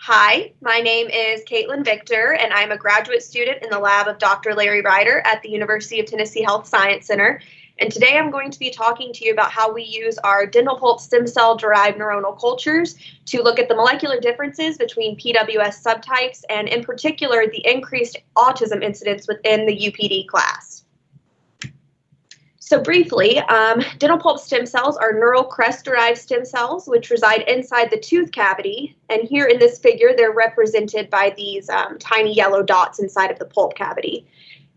Hi, my name is Kaitlyn Victor, and I'm a graduate student in the lab of Dr. Larry Ryder at the University of Tennessee Health Science Center. And today I'm going to be talking to you about how we use our dental pulp stem cell derived neuronal cultures to look at the molecular differences between PWS subtypes and in particular the increased autism incidence within the UPD class. So briefly, dental pulp stem cells are neural crest-derived stem cells which reside inside the tooth cavity. And here in this figure, they're represented by these tiny yellow dots inside of the pulp cavity.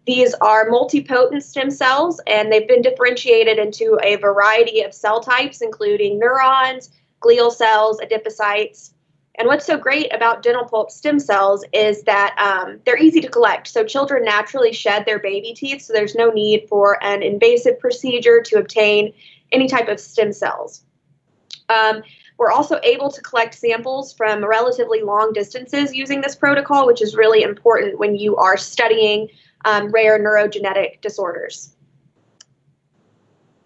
These are multipotent stem cells, and they've been differentiated into a variety of cell types, including neurons, glial cells, adipocytes. And what's so great about dental pulp stem cells is that they're easy to collect. So children naturally shed their baby teeth, so there's no need for an invasive procedure to obtain any type of stem cells. We're also able to collect samples from relatively long distances using this protocol, which is really important when you are studying rare neurogenetic disorders.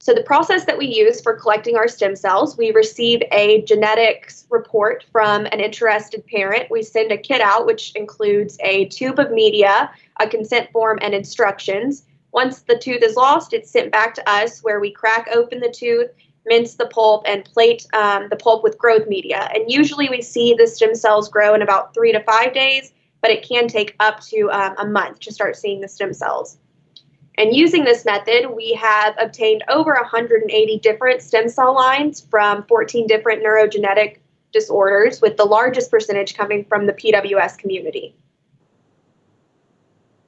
So the process that we use for collecting our stem cells, we receive a genetics report from an interested parent. We send a kit out, which includes a tube of media, a consent form, and instructions. Once the tooth is lost, it's sent back to us where we crack open the tooth, mince the pulp, and plate the pulp with growth media. And usually we see the stem cells grow in about 3 to 5 days, but it can take up to a month to start seeing the stem cells. And using this method, we have obtained over 180 different stem cell lines from 14 different neurogenetic disorders, with the largest percentage coming from the PWS community.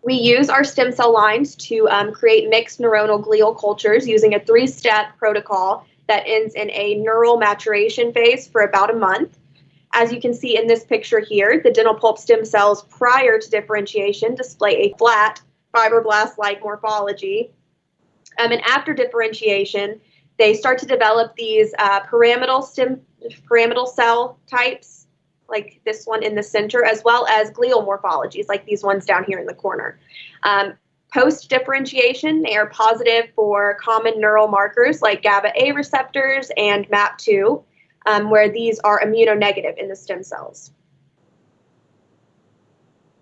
We use our stem cell lines to create mixed neuronal glial cultures using a 3-step protocol that ends in a neural maturation phase for about a month. As you can see in this picture here, the dental pulp stem cells prior to differentiation display a flat, fibroblast-like morphology. And after differentiation, they start to develop these pyramidal cell types, like this one in the center, as well as glial morphologies, like these ones down here in the corner. Post-differentiation, they are positive for common neural markers like GABA-A receptors and MAP2, where these are immunonegative in the stem cells.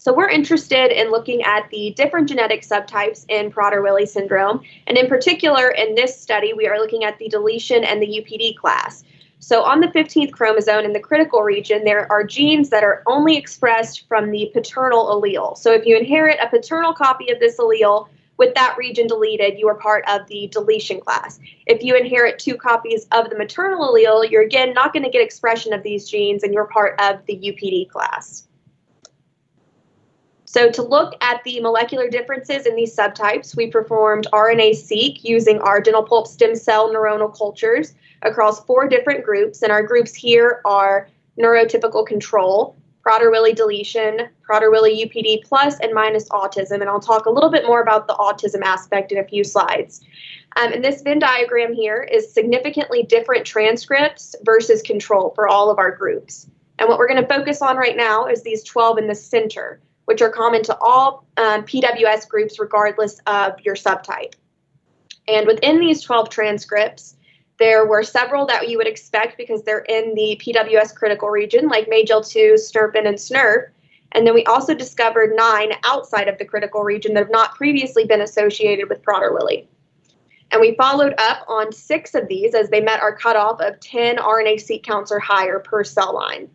So we're interested in looking at the different genetic subtypes in Prader-Willi syndrome. And in particular, in this study, we are looking at the deletion and the UPD class. So on the 15th chromosome in the critical region, there are genes that are only expressed from the paternal allele. So if you inherit a paternal copy of this allele with that region deleted, you are part of the deletion class. If you inherit 2 copies of the maternal allele, you're again not going to get expression of these genes and you're part of the UPD class. So to look at the molecular differences in these subtypes, we performed RNA-seq using our dental pulp stem cell neuronal cultures across 4 different groups. And our groups here are neurotypical control, Prader-Willi deletion, Prader-Willi UPD plus and minus autism. And I'll talk a little bit more about the autism aspect in a few slides. And this Venn diagram here is significantly different transcripts versus control for all of our groups. And what we're going to focus on right now is these 12 in the center, which are common to all PWS groups regardless of your subtype. And within these 12 transcripts, there were several that you would expect because they're in the PWS critical region, like MAGEL2, SNRPN, and SNRF. And then we also discovered 9 outside of the critical region that have not previously been associated with Prader-Willi. And we followed up on 6 of these as they met our cutoff of 10 RNA-seq counts or higher per cell line.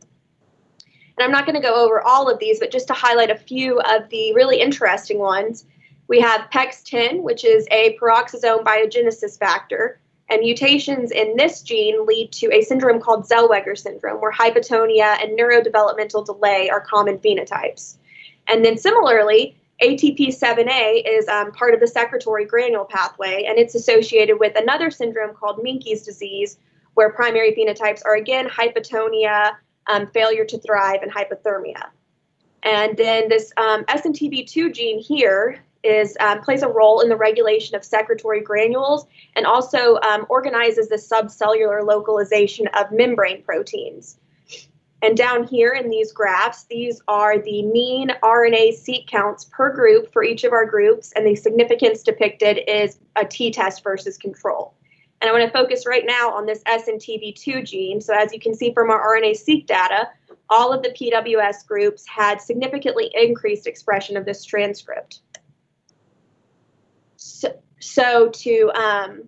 And I'm not going to go over all of these, but just to highlight a few of the really interesting ones, we have PEX10, which is a peroxisome biogenesis factor, and mutations in this gene lead to a syndrome called Zellweger syndrome, where hypotonia and neurodevelopmental delay are common phenotypes. And then similarly, ATP7A is part of the secretory granule pathway, and it's associated with another syndrome called Menkes disease, where primary phenotypes are again hypotonia, failure to thrive, and hypothermia. And then this SNTB2 gene here plays a role in the regulation of secretory granules and also organizes the subcellular localization of membrane proteins. And down here in these graphs, these are the mean RNA-seq counts per group for each of our groups, and the significance depicted is a t-test versus control. And I want to focus right now on this SNTB2 gene. So as you can see from our RNA-seq data, all of the PWS groups had significantly increased expression of this transcript. So to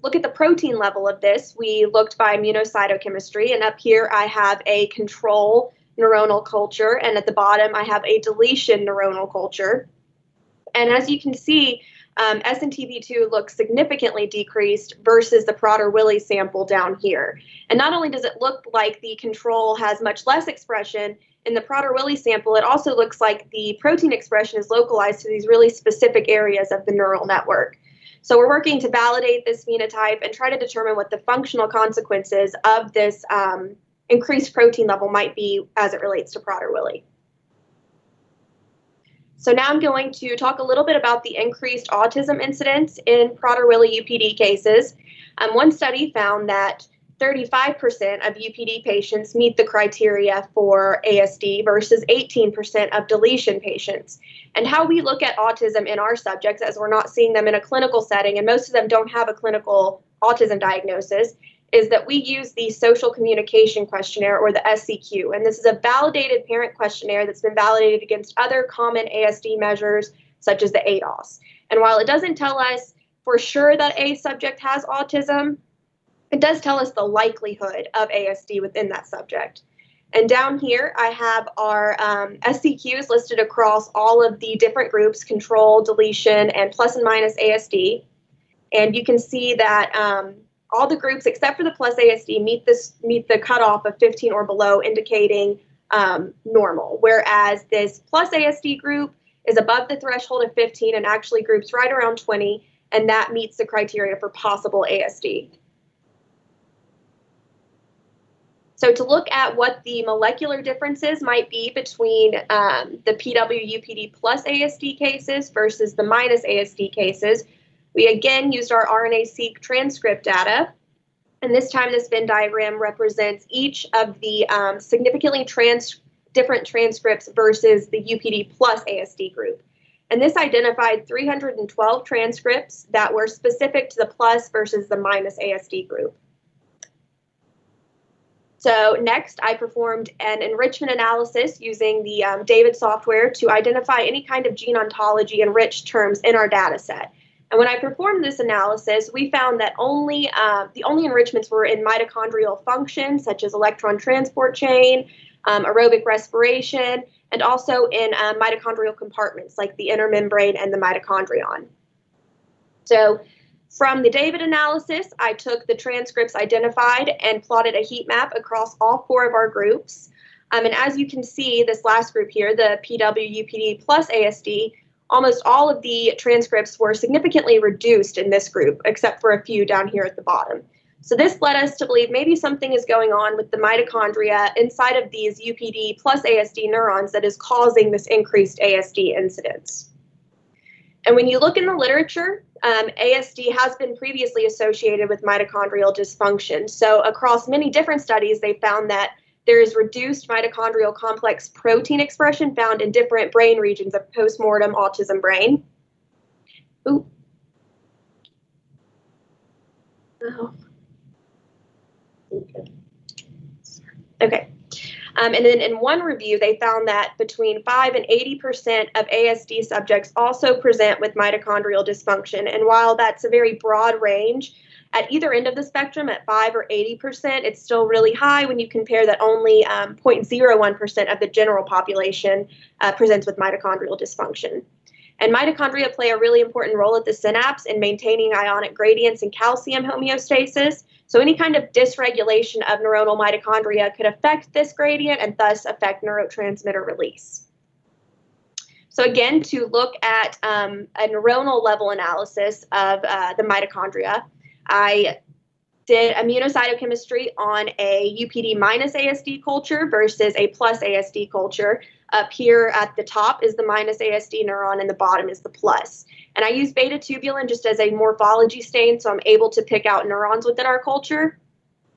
look at the protein level of this, we looked by immunocytochemistry, and up here I have a control neuronal culture, and at the bottom I have a deletion neuronal culture. And as you can see, SNTP2 looks significantly decreased versus the Prader-Willi sample down here. And not only does it look like the control has much less expression, in the Prader-Willi sample, it also looks like the protein expression is localized to these really specific areas of the neural network. So we're working to validate this phenotype and try to determine what the functional consequences of this increased protein level might be as it relates to Prader-Willi. So now I'm going to talk a little bit about the increased autism incidence in Prader-Willi UPD cases. One study found that 35% of UPD patients meet the criteria for ASD versus 18% of deletion patients. And how we look at autism in our subjects, as we're not seeing them in a clinical setting, and most of them don't have a clinical autism diagnosis, is that we use the Social Communication Questionnaire, or the SCQ. And this is a validated parent questionnaire that's been validated against other common ASD measures, such as the ADOS. And while it doesn't tell us for sure that a subject has autism, it does tell us the likelihood of ASD within that subject. And down here, I have our SCQs listed across all of the different groups: control, deletion, and plus and minus ASD. And you can see that all the groups except for the plus ASD meet the cutoff of 15 or below, indicating normal, whereas this plus ASD group is above the threshold of 15 and actually groups right around 20, and that meets the criteria for possible ASD. So to look at what the molecular differences might be between the PWUPD plus ASD cases versus the minus ASD cases, we again used our RNA-seq transcript data. And this time this Venn diagram represents each of the significantly different transcripts versus the UPD plus ASD group. And this identified 312 transcripts that were specific to the plus versus the minus ASD group. So next, I performed an enrichment analysis using the DAVID software to identify any kind of gene ontology enriched terms in our data set. And when I performed this analysis, we found that the only enrichments were in mitochondrial function, such as electron transport chain, aerobic respiration, and also in mitochondrial compartments like the inner membrane and the mitochondrion. So from the DAVID analysis, I took the transcripts identified and plotted a heat map across all 4 of our groups. And as you can see, this last group here, the PWUPD plus ASD, almost all of the transcripts were significantly reduced in this group, except for a few down here at the bottom. So this led us to believe maybe something is going on with the mitochondria inside of these UPD plus ASD neurons that is causing this increased ASD incidence. And when you look in the literature, ASD has been previously associated with mitochondrial dysfunction. So across many different studies, they found that there is reduced mitochondrial complex protein expression found in different brain regions of postmortem autism brain. Ooh. Oh. Okay. And then in one review, they found that between 5 and 80% of ASD subjects also present with mitochondrial dysfunction. And while that's a very broad range, at either end of the spectrum, at 5 or 80%, it's still really high when you compare that only 0.01% of the general population presents with mitochondrial dysfunction. And mitochondria play a really important role at the synapse in maintaining ionic gradients and calcium homeostasis. So any kind of dysregulation of neuronal mitochondria could affect this gradient and thus affect neurotransmitter release. So again, to look at a neuronal level analysis of the mitochondria, I did immunocytochemistry on a UPD minus ASD culture versus a plus ASD culture. Up here at the top is the minus ASD neuron and the bottom is the plus. And I use beta tubulin just as a morphology stain, so I'm able to pick out neurons within our culture.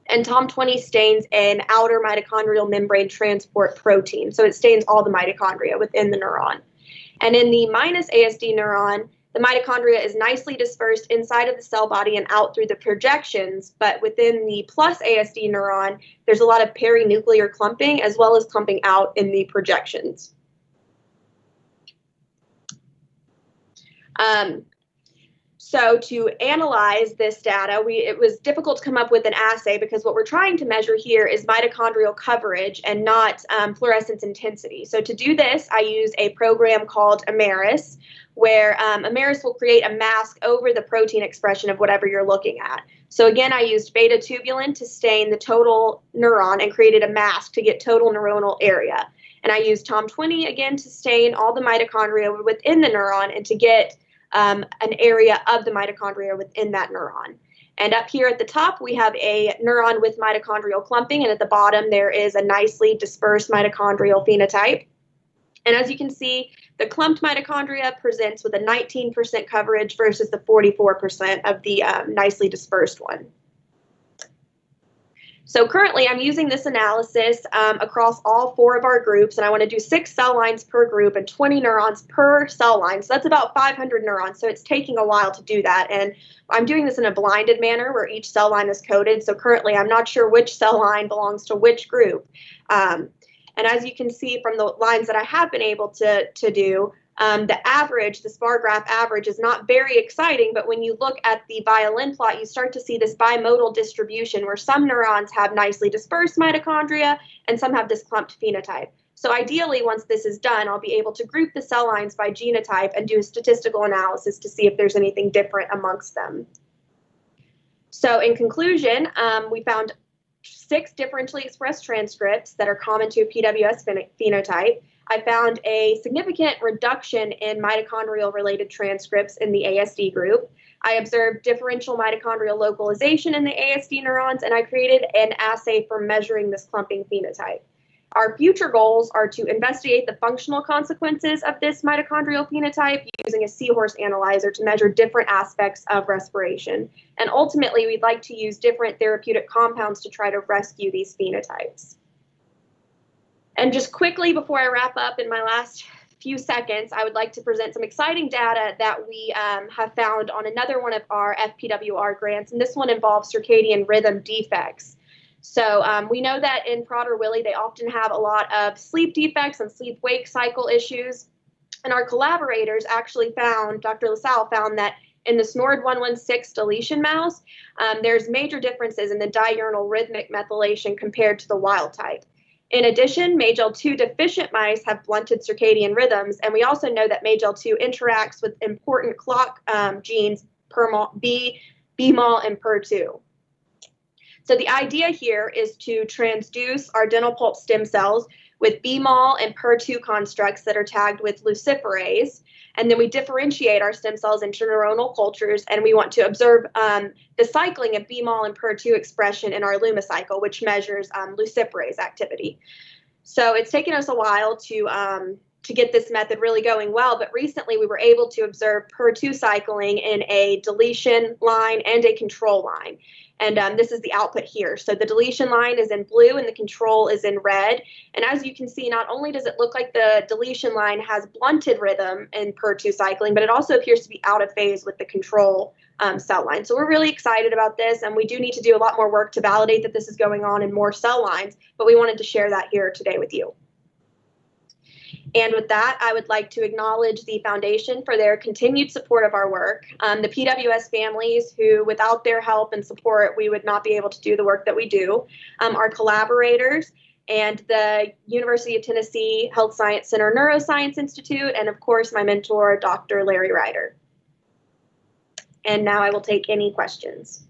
And TOM20 stains an outer mitochondrial membrane transport protein, so it stains all the mitochondria within the neuron. And in the minus ASD neuron, The mitochondria is nicely dispersed inside of the cell body and out through the projections, but within the plus ASD neuron, there's a lot of perinuclear clumping as well as clumping out in the projections. So to analyze this data, it was difficult to come up with an assay because what we're trying to measure here is mitochondrial coverage and not fluorescence intensity. So to do this, I use a program called Amaris, where Amaris will create a mask over the protein expression of whatever you're looking at. So again, I used beta tubulin to stain the total neuron and created a mask to get total neuronal area. And I used TOM20 again to stain all the mitochondria within the neuron and to get an area of the mitochondria within that neuron. And up here at the top, we have a neuron with mitochondrial clumping, and at the bottom, there is a nicely dispersed mitochondrial phenotype. And as you can see, the clumped mitochondria presents with a 19% coverage versus the 44% of the nicely dispersed one. So currently, I'm using this analysis across all 4 of our groups, and I want to do 6 cell lines per group and 20 neurons per cell line. So that's about 500 neurons. So it's taking a while to do that. And I'm doing this in a blinded manner where each cell line is coded. So currently, I'm not sure which cell line belongs to which group. And as you can see from the lines that I have been able to do, the average, the bar graph average, is not very exciting, but when you look at the violin plot, you start to see this bimodal distribution where some neurons have nicely dispersed mitochondria and some have this clumped phenotype. So ideally, once this is done, I'll be able to group the cell lines by genotype and do a statistical analysis to see if there's anything different amongst them. So in conclusion, we found 6 differentially expressed transcripts that are common to a PWS phenotype. I found a significant reduction in mitochondrial-related transcripts in the ASD group. I observed differential mitochondrial localization in the ASD neurons, and I created an assay for measuring this clumping phenotype. Our future goals are to investigate the functional consequences of this mitochondrial phenotype using a seahorse analyzer to measure different aspects of respiration. And ultimately, we'd like to use different therapeutic compounds to try to rescue these phenotypes. And just quickly, before I wrap up in my last few seconds, I would like to present some exciting data that we have found on another one of our FPWR grants, and this one involves circadian rhythm defects. So we know that in Prader-Willi, they often have a lot of sleep defects and sleep-wake cycle issues, and our collaborators actually found, Dr. LaSalle found that in the SNORD116 deletion mouse, there's major differences in the diurnal rhythmic methylation compared to the wild type. In addition, MAGEL2 deficient mice have blunted circadian rhythms, and we also know that MAGEL2 interacts with important clock genes BMAL and PER2. So the idea here is to transduce our dental pulp stem cells with BMAL and PER2 constructs that are tagged with luciferase, and then we differentiate our stem cells into neuronal cultures, and we want to observe the cycling of BMAL and PER2 expression in our lumicycle, which measures luciferase activity. So it's taken us a while to get this method really going well, but recently we were able to observe PER2 cycling in a deletion line and a control line. And this is the output here. So the deletion line is in blue and the control is in red. And as you can see, not only does it look like the deletion line has blunted rhythm in PER2 cycling, but it also appears to be out of phase with the control cell line. So we're really excited about this, and we do need to do a lot more work to validate that this is going on in more cell lines, but we wanted to share that here today with you. And with that, I would like to acknowledge the Foundation for their continued support of our work, the PWS families who, without their help and support, we would not be able to do the work that we do, our collaborators, and the University of Tennessee Health Science Center Neuroscience Institute, and of course, my mentor, Dr. Larry Ryder. And now I will take any questions.